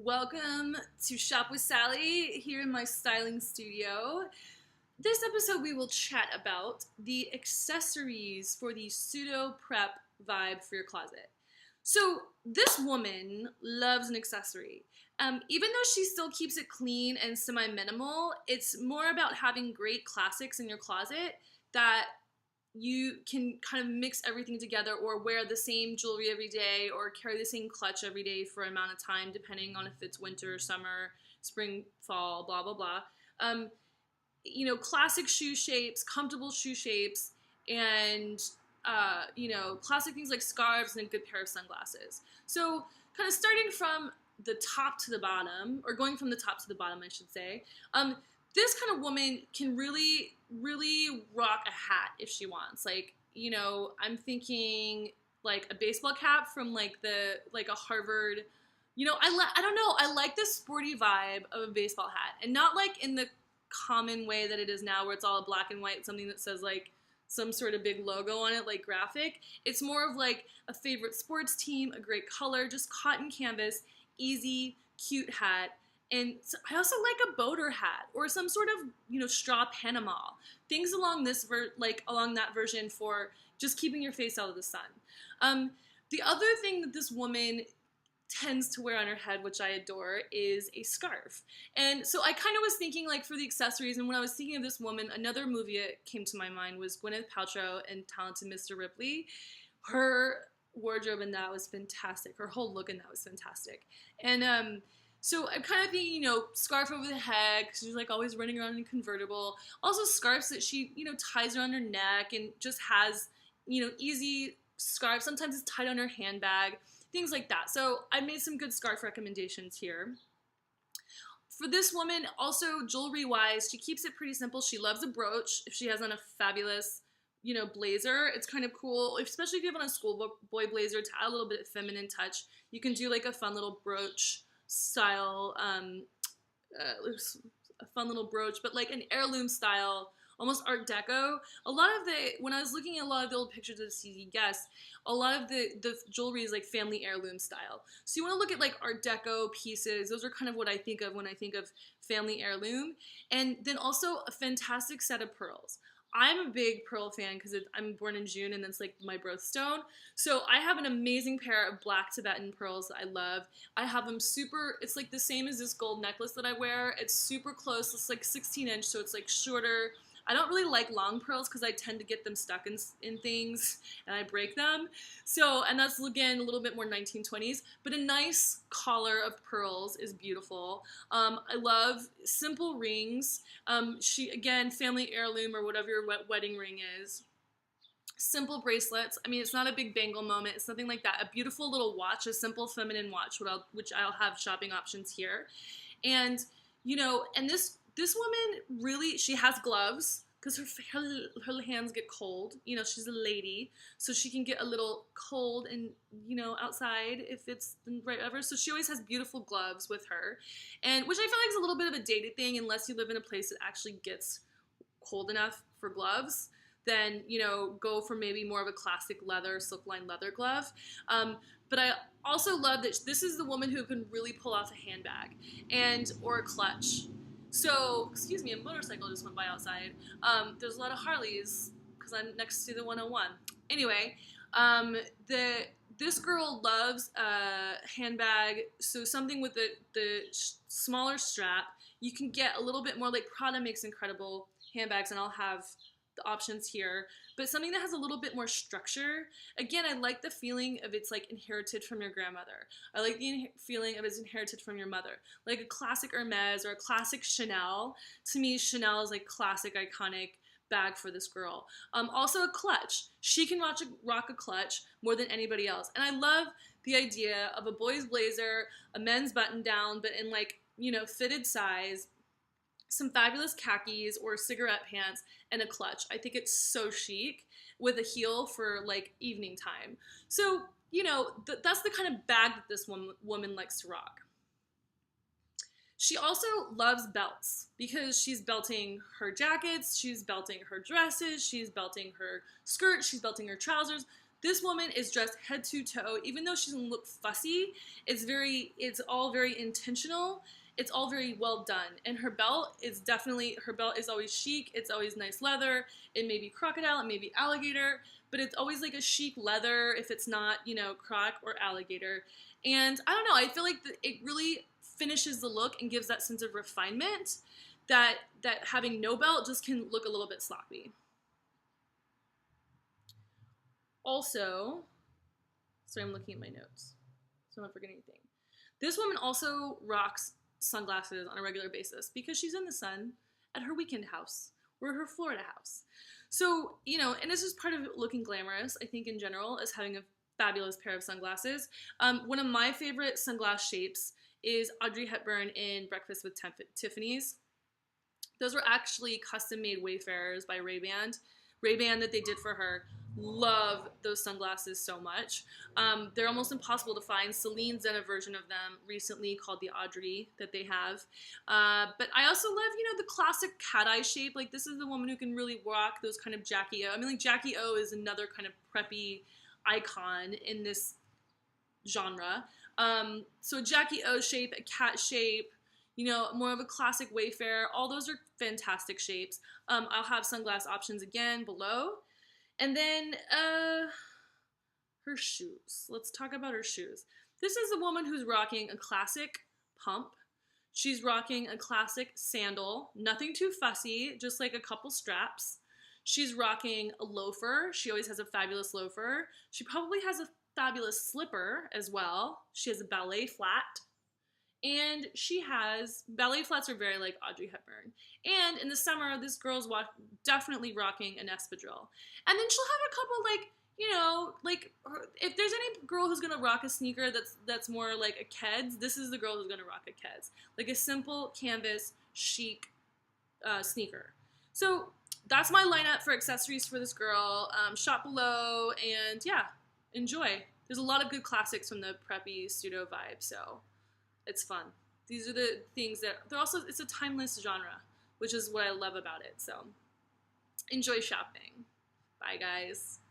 Welcome to Shop with Sally here in my styling studio. This episode we will chat about the accessories for the pseudo prep vibe for your closet. So this woman loves an accessory. Even though she still keeps it clean and semi-minimal, it's more about having great classics in your closet that you can kind of mix everything together or wear the same jewelry every day or carry the same clutch every day for an amount of time, depending on if it's winter, summer, spring, fall, blah, blah, blah. Classic shoe shapes, comfortable shoe shapes, and, classic things like scarves and a good pair of sunglasses. So kind of starting from the top to the bottom, or going from the top to the bottom, I should say, this kind of woman can really, really rock a hat if she wants. I'm thinking like a baseball cap from a Harvard, I don't know. I like the sporty vibe of a baseball hat, and not like in the common way that it is now where it's all black and white, something that says like some sort of big logo on it, like graphic. It's more of like a favorite sports team, a great color, just cotton canvas, easy, cute hat. And I also like a boater hat or some sort of, straw Panama. Things along that version for just keeping your face out of the sun. The other thing that this woman tends to wear on her head, which I adore, is a scarf. And so I kind of was thinking for the accessories, and when I was thinking of this woman, another movie that came to my mind was Gwyneth Paltrow and Talented Mr. Ripley. Her wardrobe in that was fantastic. Her whole look in that was fantastic. And so I'm kind of thinking, scarf over the head, because she's always running around in a convertible. Also scarves that she, ties around her neck and just has, easy scarves. Sometimes it's tied on her handbag, things like that. So I made some good scarf recommendations here. For this woman, also jewelry-wise, she keeps it pretty simple. She loves a brooch. If she has on a fabulous, blazer, it's kind of cool, especially if you have on a schoolboy blazer to add a little bit of feminine touch. You can do a fun little brooch style, a fun little brooch, but an heirloom style, almost Art Deco. When I was looking at a lot of the old pictures of the CZ guests, a lot of the jewelry is family heirloom style. So you want to look at Art Deco pieces. Those are kind of what I think of when I think of family heirloom. And then also a fantastic set of pearls. I'm a big pearl fan because I'm born in June and that's my birthstone. So I have an amazing pair of black Tibetan pearls that I love. I have them it's the same as this gold necklace that I wear. It's super close. It's 16 inch, so it's shorter. I don't really like long pearls because I tend to get them stuck in things and I break them. So, and that's again a little bit more 1920s, but a nice collar of pearls is beautiful. I love simple rings. Again, family heirloom or whatever your wedding ring is. Simple bracelets. I mean, it's not a big bangle moment. It's nothing like that. A beautiful little watch, a simple feminine watch, which I'll have shopping options here. And, and this woman really, she has gloves because her hands get cold. She's a lady, so she can get a little cold and, outside if it's the right weather. So she always has beautiful gloves with her, and which I feel is a little bit of a dated thing unless you live in a place that actually gets cold enough for gloves. Then, go for maybe more of a classic leather, silk-lined leather glove. But I also love that this is the woman who can really pull off a handbag or a clutch. So, excuse me, a motorcycle just went by outside. There's a lot of Harleys because I'm next to the 101. Anyway, this girl loves a handbag, so something with the smaller strap. You can get a little bit more, Prada makes incredible handbags, and I'll have the options here, but something that has a little bit more structure. Again, I like the feeling of it's inherited from your grandmother. I like the feeling of it's inherited from your mother. Like a classic Hermes or a classic Chanel. To me, Chanel is classic, iconic bag for this girl. Also a clutch. She can rock a clutch more than anybody else. And I love the idea of a boy's blazer, a men's button down, but in fitted size, some fabulous khakis or cigarette pants, and a clutch. I think it's so chic with a heel for evening time. So, that's the kind of bag that this woman likes to rock. She also loves belts because she's belting her jackets, she's belting her dresses, she's belting her skirts, she's belting her trousers. This woman is dressed head to toe. Even though she doesn't look fussy, it's all very intentional. It's all very well done. And her belt is always chic. It's always nice leather. It may be crocodile, it may be alligator, but it's always like a chic leather if it's not, you know, croc or alligator. And I don't know, I feel like it really finishes the look and gives that sense of refinement that having no belt just can look a little bit sloppy. Also, sorry, I'm looking at my notes, so I'm not forgetting anything. This woman also rocks sunglasses on a regular basis because she's in the sun at her weekend house or her Florida house. So, you know, and this is part of looking glamorous, I think, in general, is having a fabulous pair of sunglasses. One of my favorite sunglass shapes is Audrey Hepburn in Breakfast with Tiffany's. Those were actually custom-made Wayfarers by Ray-Ban that they did for her. Love those sunglasses so much. They're almost impossible to find. Celine's done a version of them recently called the Audrey that they have. But I also love, you know, the classic cat eye shape. Like, this is the woman who can really rock those kind of Jackie O. I mean, like, Jackie O is another kind of preppy icon in this genre. So Jackie O shape, a cat shape, you know, more of a classic Wayfarer. All those are fantastic shapes. I'll have sunglass options again below. And then her shoes. Let's talk about her shoes. This is a woman who's rocking a classic pump. She's rocking a classic sandal. Nothing too fussy, just like a couple straps. She's rocking a loafer. She always has a fabulous loafer. She probably has a fabulous slipper as well. She has a ballet flat. And she has, ballet flats are very like Audrey Hepburn. And in the summer, this girl's definitely rocking an espadrille. And then she'll have a couple, like, you know, like, if there's any girl who's gonna rock a sneaker that's more like a Keds, this is the girl who's gonna rock a Keds. Like a simple canvas, chic sneaker. So that's my lineup for accessories for this girl. Shop below, and yeah, enjoy. There's a lot of good classics from the preppy pseudo vibe, so it's fun. These are the things that, it's a timeless genre, which is what I love about it. So enjoy shopping. Bye, guys.